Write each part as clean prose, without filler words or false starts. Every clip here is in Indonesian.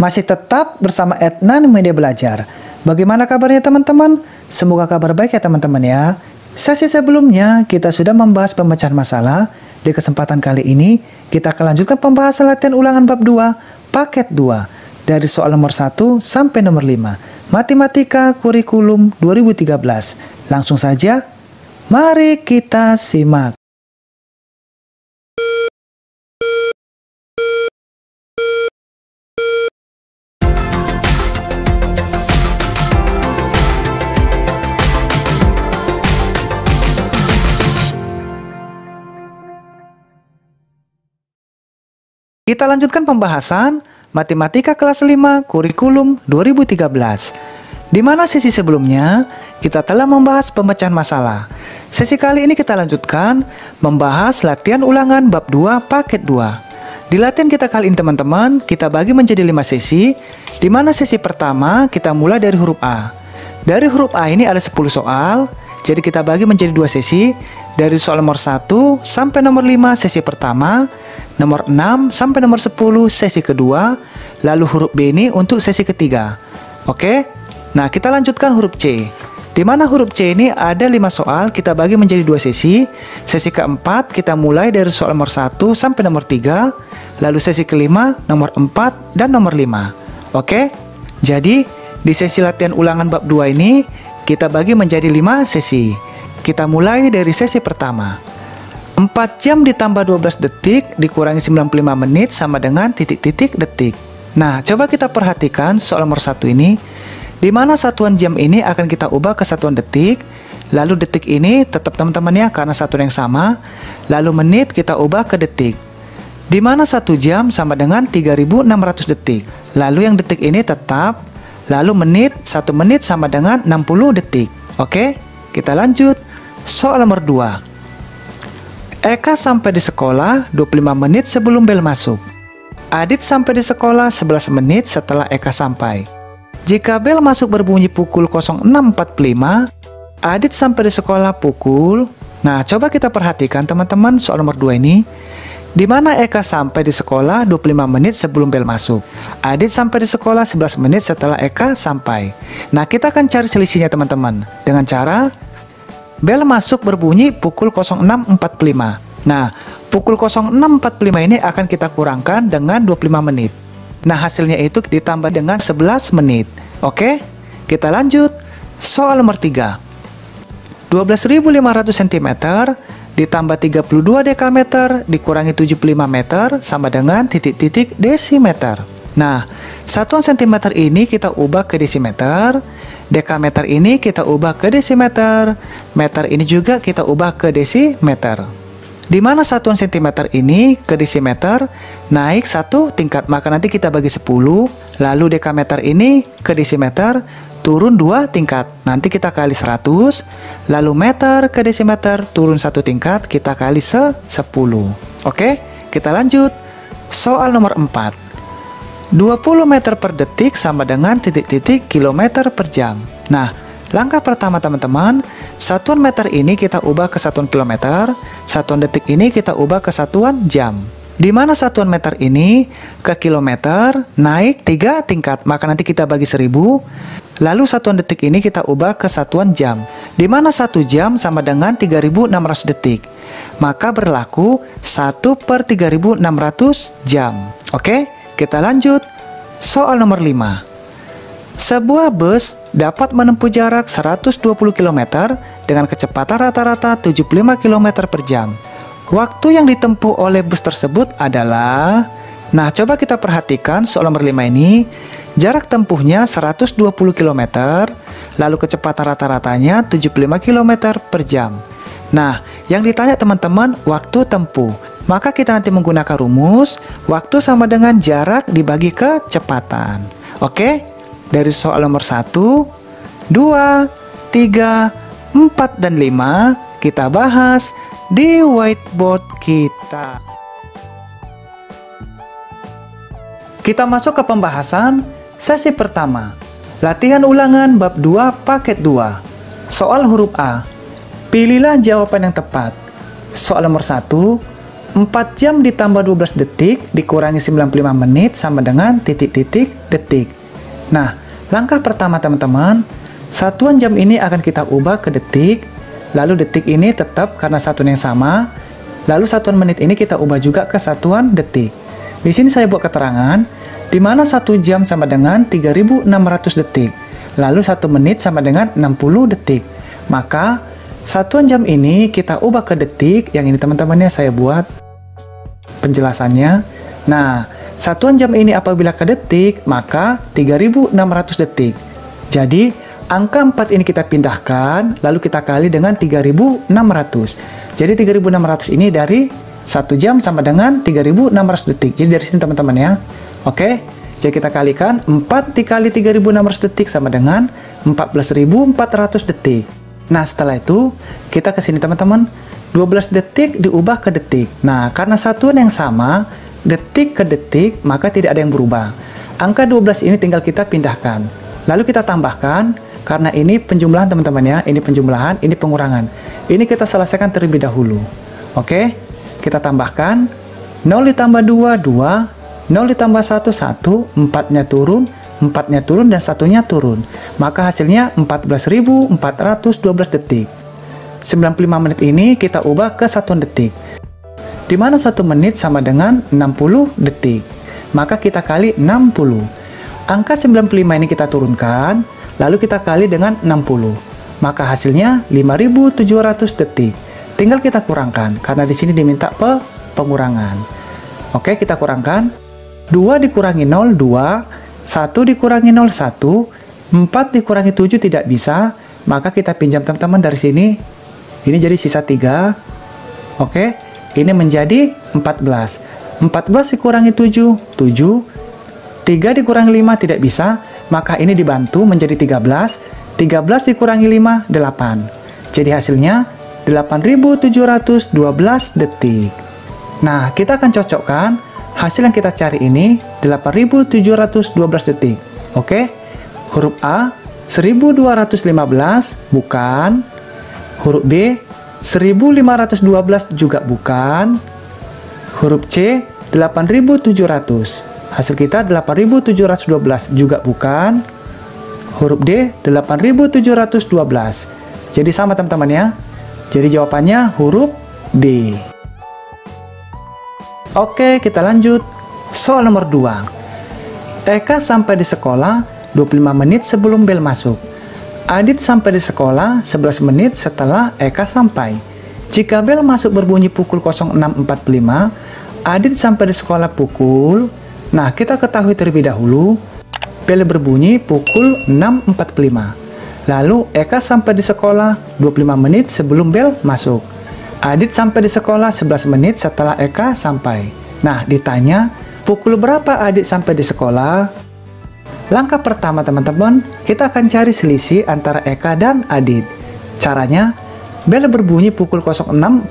Masih tetap bersama Adnan Media Belajar. Bagaimana kabarnya teman-teman? Semoga kabar baik ya teman-teman ya. Sesi sebelumnya kita sudah membahas pemecahan masalah. Di kesempatan kali ini kita akan lanjutkan pembahasan latihan ulangan bab 2, paket 2. Dari soal nomor 1 sampai nomor 5. Matematika Kurikulum 2013. Langsung saja, mari kita simak. Kita lanjutkan pembahasan Matematika kelas 5 Kurikulum 2013. Di mana sesi sebelumnya kita telah membahas pemecahan masalah. Sesi kali ini kita lanjutkan membahas latihan ulangan bab 2 paket 2. Di latihan kita kali ini teman-teman, kita bagi menjadi 5 sesi, di mana sesi pertama kita mulai dari huruf A. Dari huruf A ini ada 10 soal, jadi kita bagi menjadi 2 sesi, dari soal nomor 1 sampai nomor 5 sesi pertama, nomor 6 sampai nomor 10 sesi kedua, lalu huruf B ini untuk sesi ketiga. Oke? Nah, kita lanjutkan huruf C. Di mana huruf C ini ada 5 soal, kita bagi menjadi 2 sesi. Sesi keempat kita mulai dari soal nomor 1 sampai nomor 3, lalu sesi kelima nomor 4 dan nomor 5. Oke? Jadi, di sesi latihan ulangan bab 2 ini kita bagi menjadi 5 sesi. Kita mulai dari sesi pertama. 4 jam ditambah 12 detik dikurangi 95 menit sama dengan titik-titik detik. Nah, coba kita perhatikan soal nomor 1 ini, di mana satuan jam ini akan kita ubah ke satuan detik, lalu detik ini tetap teman-teman ya karena satuan yang sama, lalu menit kita ubah ke detik. Di mana 1 jam sama dengan 3600 detik. Lalu yang detik ini tetap, lalu menit, 1 menit sama dengan 60 detik. Oke, kita lanjut. Soal nomor 2. Eka sampai di sekolah 25 menit sebelum bel masuk. Adit sampai di sekolah 11 menit setelah Eka sampai. Jika bel masuk berbunyi pukul 06.45, Adit sampai di sekolah pukul... Nah, coba kita perhatikan teman-teman soal nomor 2 ini. Di mana Eka sampai di sekolah 25 menit sebelum bel masuk. Adit sampai di sekolah 11 menit setelah Eka sampai. Nah, kita akan cari selisihnya teman-teman. Dengan cara... bel masuk berbunyi pukul 06.45. Nah, pukul 06.45 ini akan kita kurangkan dengan 25 menit. Nah, hasilnya itu ditambah dengan 11 menit. Oke, kita lanjut. Soal nomor 3. 12.500 cm ditambah 32 dekameter dikurangi 75 meter sama dengan titik-titik desimeter. Nah, satuan cm ini kita ubah ke desimeter. Dekameter ini kita ubah ke desimeter, meter ini juga kita ubah ke desimeter. Di mana satuan cm ini ke desimeter naik 1 tingkat, maka nanti kita bagi 10, lalu dekameter ini ke desimeter turun 2 tingkat, nanti kita kali 100, lalu meter ke desimeter turun 1 tingkat, kita kali 10. Oke, kita lanjut. Soal nomor 4. 20 meter per detik sama dengan titik-titik kilometer per jam. Nah, langkah pertama teman-teman, satuan meter ini kita ubah ke satuan kilometer, satuan detik ini kita ubah ke satuan jam. Di mana satuan meter ini ke kilometer naik 3 tingkat, maka nanti kita bagi 1000, lalu satuan detik ini kita ubah ke satuan jam. Di mana 1 jam sama dengan 3600 detik, maka berlaku 1/3600 jam. Oke? Kita lanjut. Soal nomor 5. Sebuah bus dapat menempuh jarak 120 km dengan kecepatan rata-rata 75 km per jam. Waktu yang ditempuh oleh bus tersebut adalah... Nah, coba kita perhatikan soal nomor 5 ini. Jarak tempuhnya 120 km, lalu kecepatan rata-ratanya 75 km per jam. Nah, yang ditanya teman-teman waktu tempuh. Maka kita nanti menggunakan rumus waktu sama dengan jarak dibagi kecepatan. Oke? Dari soal nomor 1, 2, 3, 4, dan 5 kita bahas di whiteboard kita. Kita masuk ke pembahasan sesi pertama. Latihan ulangan bab 2 paket 2. Soal huruf A. Pilihlah jawaban yang tepat. Soal nomor 1. 4 jam ditambah 12 detik dikurangi 95 menit sama dengan titik-titik detik. Nah, langkah pertama teman-teman, satuan jam ini akan kita ubah ke detik, lalu detik ini tetap karena satuan yang sama, lalu satuan menit ini kita ubah juga ke satuan detik. Di sini saya buat keterangan, di mana 1 jam sama dengan 3600 detik, lalu 1 menit sama dengan 60 detik. Maka, satuan jam ini kita ubah ke detik, yang ini teman-temannya saya buat penjelasannya. Nah, satuan jam ini apabila ke detik, maka 3600 detik. Jadi, angka 4 ini kita pindahkan, lalu kita kali dengan 3600. Jadi 3600 ini dari 1 jam sama dengan 3600 detik. Jadi dari sini teman-teman ya. Oke, jadi kita kalikan 4 dikali 3600 detik sama dengan 14.400 detik. Nah, setelah itu kita ke sini teman-teman. 12 detik diubah ke detik. Nah, karena satuan yang sama, detik ke detik, maka tidak ada yang berubah. Angka 12 ini tinggal kita pindahkan. Lalu kita tambahkan, karena ini penjumlahan teman-teman ya, ini penjumlahan, ini pengurangan. Ini kita selesaikan terlebih dahulu. Oke, kita tambahkan 0 ditambah 2, 2, 0 ditambah 1, 1, 4-nya turun, 4-nya turun, dan 1-nya turun. Maka hasilnya 14.412 detik. 95 menit ini kita ubah ke satuan detik, di mana 1 menit sama dengan 60 detik. Maka kita kali 60. Angka 95 ini kita turunkan, lalu kita kali dengan 60. Maka hasilnya 5.700 detik. Tinggal kita kurangkan, karena di sini diminta pengurangan. Oke, kita kurangkan. 2 dikurangi 0, 2. 1 dikurangi 0, 1. 4 dikurangi 7 tidak bisa. Maka kita pinjam teman-teman dari sini. Ini jadi sisa 3. Oke, ini menjadi 14. 14 dikurangi 7, 7. 3 dikurangi 5 tidak bisa. Maka ini dibantu menjadi 13. 13 dikurangi 5, 8. Jadi hasilnya 8.712 detik. Nah, kita akan cocokkan hasil yang kita cari ini 8.712 detik. Oke, huruf A 1215 bukan. Huruf B 1512 juga bukan. Huruf C 8.700. Hasil kita 8.712 juga bukan. Huruf D 8.712. Jadi sama teman-teman ya. Jadi jawabannya huruf D. Oke, kita lanjut. Soal nomor 2. Eka sampai di sekolah 25 menit sebelum bel masuk. Adit sampai di sekolah 11 menit setelah Eka sampai. Jika bel masuk berbunyi pukul 06.45, Adit sampai di sekolah pukul... Nah, kita ketahui terlebih dahulu, bel berbunyi pukul 6.45. Lalu, Eka sampai di sekolah 25 menit sebelum bel masuk. Adit sampai di sekolah 11 menit setelah Eka sampai. Nah, ditanya, pukul berapa Adit sampai di sekolah? Langkah pertama teman-teman, kita akan cari selisih antara Eka dan Adit. Caranya, bel berbunyi pukul 06.45.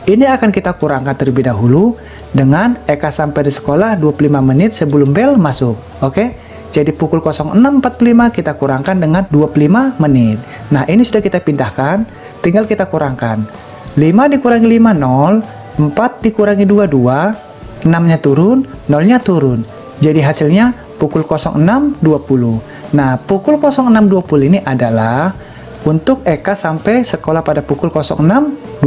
Ini akan kita kurangkan terlebih dahulu dengan Eka sampai di sekolah 25 menit sebelum bel masuk. Oke? Jadi pukul 06.45 kita kurangkan dengan 25 menit. Nah, ini sudah kita pindahkan, tinggal kita kurangkan. 5 dikurangi 5, 0. 4 dikurangi 2, 2. 6-nya turun, 0-nya turun. Jadi hasilnya pukul 06.20. Nah, pukul 06.20 ini adalah untuk Eka sampai sekolah pada pukul 06.20.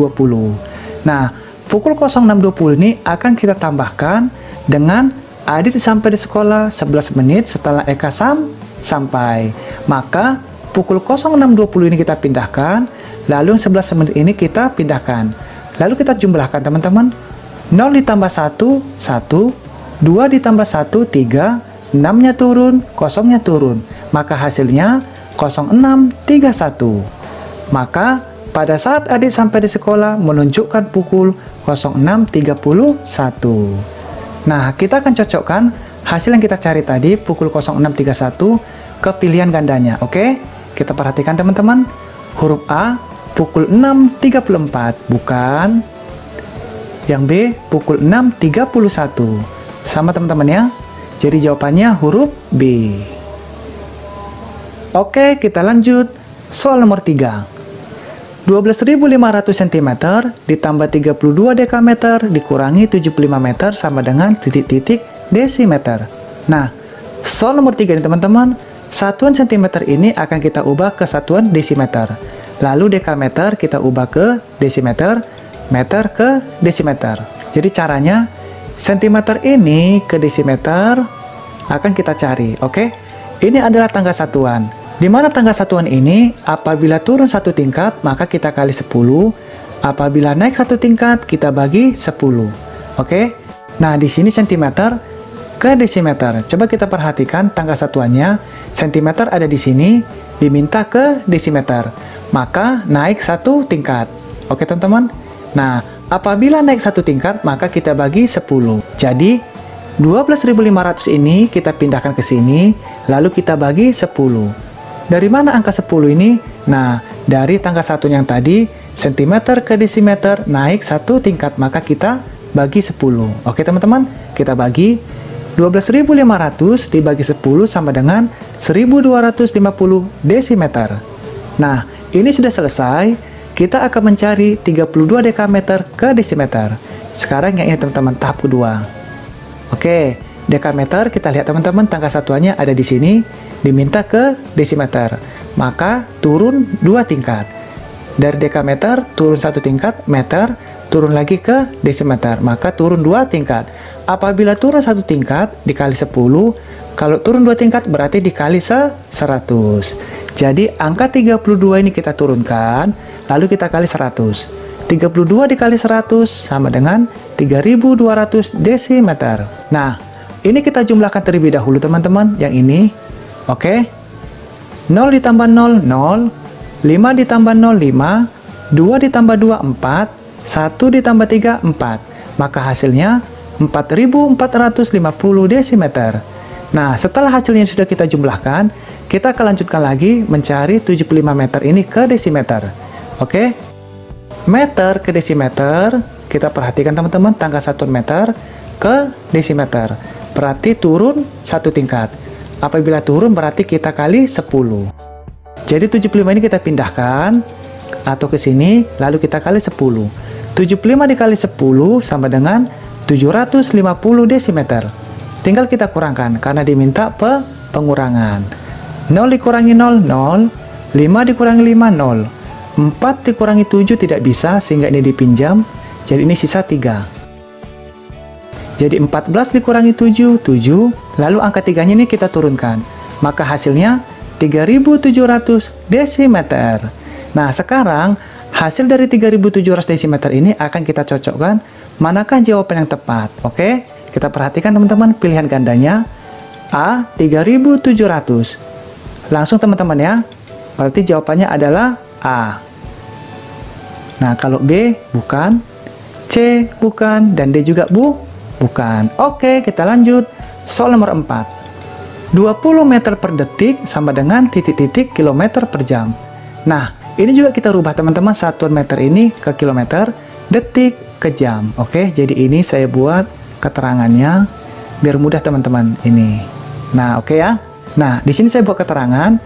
Nah, pukul 06.20 ini akan kita tambahkan dengan Adit sampai di sekolah 11 menit setelah Eka sampai. Maka pukul 06.20 ini kita pindahkan, lalu 11 menit ini kita pindahkan. Lalu kita jumlahkan teman-teman. 0 ditambah 1, 1. 2 ditambah 1, 3. 6-nya turun, 0-nya turun. Maka hasilnya 06.31. Maka pada saat Adit sampai di sekolah menunjukkan pukul 06.31. Nah, kita akan cocokkan hasil yang kita cari tadi pukul 06.31 ke pilihan gandanya. Oke, kita perhatikan teman-teman. Huruf A pukul 6.34 bukan. Yang B pukul 6.31. Sama teman-teman ya. Jadi jawabannya huruf B. Oke, kita lanjut. Soal nomor 3. 12.500 cm ditambah 32 dekameter dikurangi 75 meter sama dengan titik-titik desimeter. Nah, soal nomor 3 nih teman-teman, satuan cm ini akan kita ubah ke satuan desimeter. Lalu dekameter kita ubah ke desimeter, meter ke desimeter. Jadi caranya, cm ini ke desimeter akan kita cari, oke? Ini adalah tangga satuan. Di mana tangga satuan ini, apabila turun satu tingkat, maka kita kali 10. Apabila naik satu tingkat, kita bagi 10. Oke? Nah, di sini cm ke desimeter. Coba kita perhatikan tangga satuannya. Cm ada di sini, diminta ke desimeter. Maka naik satu tingkat. Oke, teman-teman? Nah, apabila naik satu tingkat, maka kita bagi 10. Jadi, 12.500 ini kita pindahkan ke sini, lalu kita bagi 10. Dari mana angka 10 ini? Nah, dari tangga satu yang tadi, cm ke desimeter naik satu tingkat, maka kita bagi 10. Oke teman-teman, kita bagi 12.500 dibagi 10 sama dengan 1.250 desimeter. Nah, ini sudah selesai. Kita akan mencari 32 dekameter ke desimeter. Sekarang yang ini teman-teman, tahap kedua. Oke, dekameter kita lihat teman-teman, tangga satuannya ada di sini, diminta ke desimeter, maka turun 2 tingkat. Dari dekameter turun 1 tingkat, meter turun lagi ke desimeter, maka turun 2 tingkat. Apabila turun 1 tingkat dikali 10, kalau turun 2 tingkat berarti dikali 100. Jadi angka 32 ini kita turunkan, lalu kita kali 100. 32 dikali 100 sama dengan 3200 desimeter. Nah, ini kita jumlahkan terlebih dahulu teman-teman, yang ini. Oke, 0 ditambah 0, 0, 5 ditambah 0, 5, 2 ditambah 2, 4, 1 ditambah 3, 4. Maka hasilnya 4.450 desimeter. Nah, setelah hasilnya sudah kita jumlahkan, kita akan lanjutkan lagi mencari 75 meter ini ke desimeter. Oke, meter ke desimeter, kita perhatikan teman-teman, tangga satuan meter ke desimeter. Berarti turun 1 tingkat. Apabila turun berarti kita kali 10. Jadi 75 ini kita pindahkan atau ke sini, lalu kita kali 10. 75 dikali 10 sama dengan 750 desimeter. Tinggal kita kurangkan karena diminta pengurangan. 0 dikurangi 0, 0. 5 dikurangi 5, 0. 4 dikurangi 7 tidak bisa sehingga ini dipinjam. Jadi ini sisa 3. Jadi 14 dikurangi 7, 7. Lalu angka 3-nya ini kita turunkan. Maka hasilnya 3.700 desimeter. Nah, sekarang hasil dari 3.700 desimeter ini akan kita cocokkan manakah jawaban yang tepat. Oke, kita perhatikan teman-teman pilihan gandanya. A, 3.700. Langsung teman-teman ya. Berarti jawabannya adalah A. Nah, kalau B bukan, C bukan, dan D juga bukan. Oke, kita lanjut. Soal nomor 4. 20 meter per detik sama dengan titik-titik kilometer per jam. Nah, ini juga kita rubah teman-teman, satuan meter ini ke kilometer, detik ke jam. Oke, jadi ini saya buat keterangannya biar mudah teman-teman ini. Nah, oke ya. Nah, di sini saya buat keterangan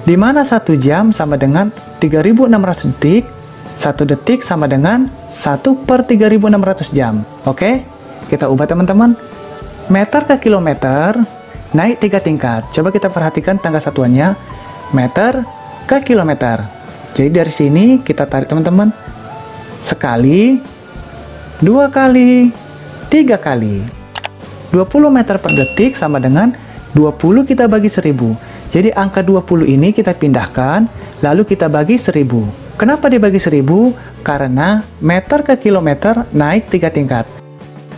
di mana 1 jam sama dengan 3.600 detik, 1 detik sama dengan 1/3600 jam. Oke, kita ubah teman-teman. Meter ke kilometer naik 3 tingkat. Coba kita perhatikan tangga satuannya, meter ke kilometer. Jadi dari sini kita tarik teman-teman, sekali, 2 kali, 3 kali. 20 meter per detik sama dengan 20 kita bagi 1000. Jadi angka 20 ini kita pindahkan, lalu kita bagi 1000. Kenapa dibagi 1000? Karena meter ke kilometer naik 3 tingkat.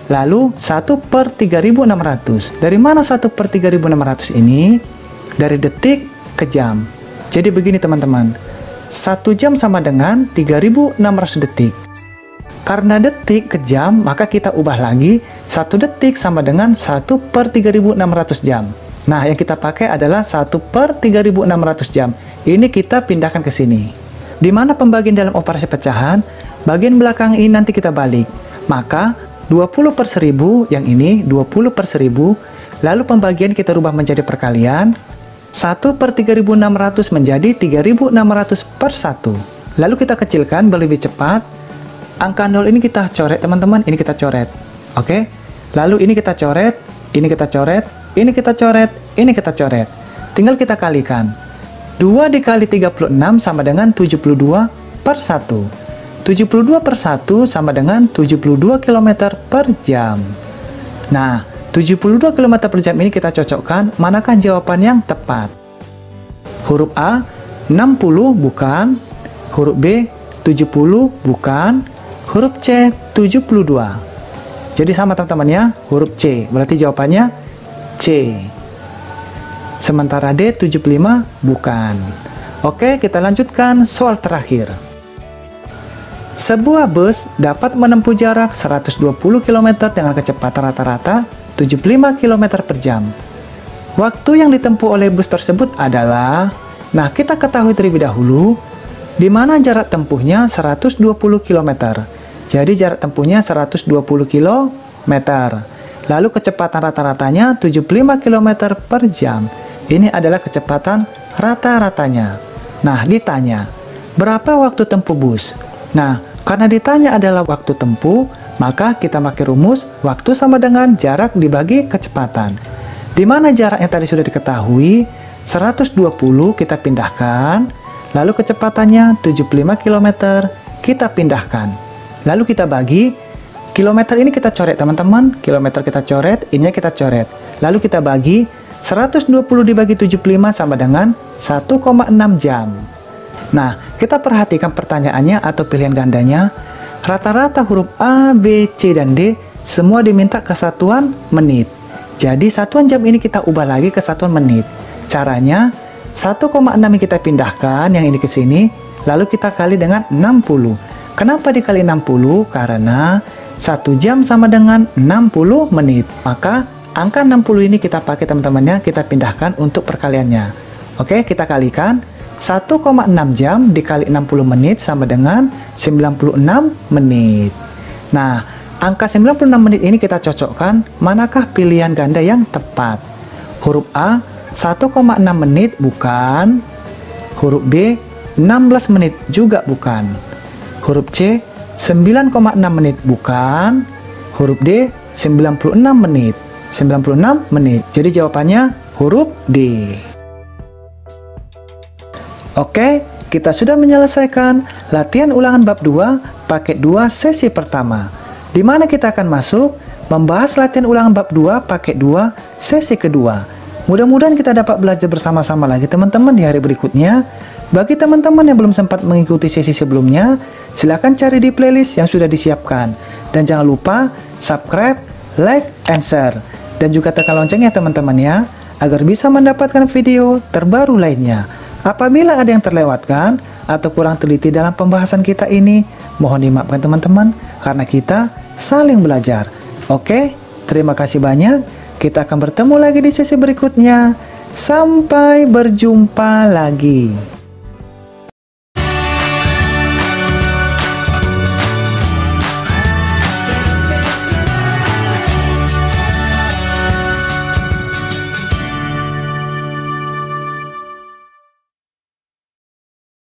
Lalu 1/3600. Dari mana 1/3600 ini? Dari detik ke jam. Jadi begini teman-teman, 1 jam sama dengan 3.600 detik. Karena detik ke jam, maka kita ubah lagi, 1 detik sama dengan 1/3600 jam. Nah, yang kita pakai adalah 1/3600 jam. Ini kita pindahkan ke sini. Di mana pembagian dalam operasi pecahan, bagian belakang ini nanti kita balik. Maka 20/1000, yang ini 20/1000, lalu pembagian kita rubah menjadi perkalian, 1/3600 menjadi 3.600/1. Lalu kita kecilkan lebih cepat. Angka 0 ini kita coret teman-teman, ini kita coret. Oke. Lalu ini kita coret, ini kita coret, ini kita coret, ini kita coret. Tinggal kita kalikan. 2 dikali 36 sama dengan 72 per 1. 72 per 1 sama dengan 72 km per jam. Nah, 72 km per jam ini kita cocokkan, manakah jawaban yang tepat? Huruf A, 60 bukan. Huruf B, 70 bukan. Huruf C, 72. Jadi sama teman-teman ya, huruf C. Berarti jawabannya C. Sementara D, 75 bukan. Oke, kita lanjutkan soal terakhir. Sebuah bus dapat menempuh jarak 120 km dengan kecepatan rata-rata 75 km per jam. Waktu yang ditempuh oleh bus tersebut adalah, nah kita ketahui terlebih dahulu, di mana jarak tempuhnya 120 km. Jadi jarak tempuhnya 120 km. Lalu kecepatan rata-ratanya 75 km per jam. Ini adalah kecepatan rata-ratanya. Nah, ditanya, berapa waktu tempuh bus? Nah, karena ditanya adalah waktu tempuh, maka kita pakai rumus waktu sama dengan jarak dibagi kecepatan. Di mana jarak yang tadi sudah diketahui, 120 kita pindahkan, lalu kecepatannya 75 km, kita pindahkan. Lalu kita bagi, kilometer ini kita coret teman-teman, kilometer kita coret, ininya kita coret. Lalu kita bagi, 120 dibagi 75 sama dengan 1,6 jam. Nah, kita perhatikan pertanyaannya atau pilihan gandanya. Rata-rata huruf A, B, C, dan D semua diminta ke satuan menit. Jadi satuan jam ini kita ubah lagi ke satuan menit. Caranya 1,6 yang kita pindahkan, yang ini ke sini, lalu kita kali dengan 60. Kenapa dikali 60? Karena 1 jam sama dengan 60 menit. Maka angka 60 ini kita pakai teman-temannya, kita pindahkan untuk perkaliannya. Oke, kita kalikan. 1,6 jam dikali 60 menit sama dengan 96 menit. Nah, angka 96 menit ini kita cocokkan, manakah pilihan ganda yang tepat? Huruf A, 1,6 menit bukan. Huruf B, 16 menit juga bukan. Huruf C, 9,6 menit bukan. Huruf D, 96 menit. 96 menit. Jadi jawabannya huruf D. Oke, kita sudah menyelesaikan latihan ulangan bab 2 paket 2 sesi pertama. Di mana kita akan masuk membahas latihan ulangan bab 2 paket 2 sesi kedua. Mudah-mudahan kita dapat belajar bersama-sama lagi teman-teman di hari berikutnya. Bagi teman-teman yang belum sempat mengikuti sesi sebelumnya, silakan cari di playlist yang sudah disiapkan. Dan jangan lupa subscribe, like, and share. Dan juga tekan loncengnya teman-teman ya, agar bisa mendapatkan video terbaru lainnya. Apabila ada yang terlewatkan atau kurang teliti dalam pembahasan kita ini, mohon dimaafkan teman-teman, karena kita saling belajar. Oke, terima kasih banyak. Kita akan bertemu lagi di sesi berikutnya. Sampai berjumpa lagi.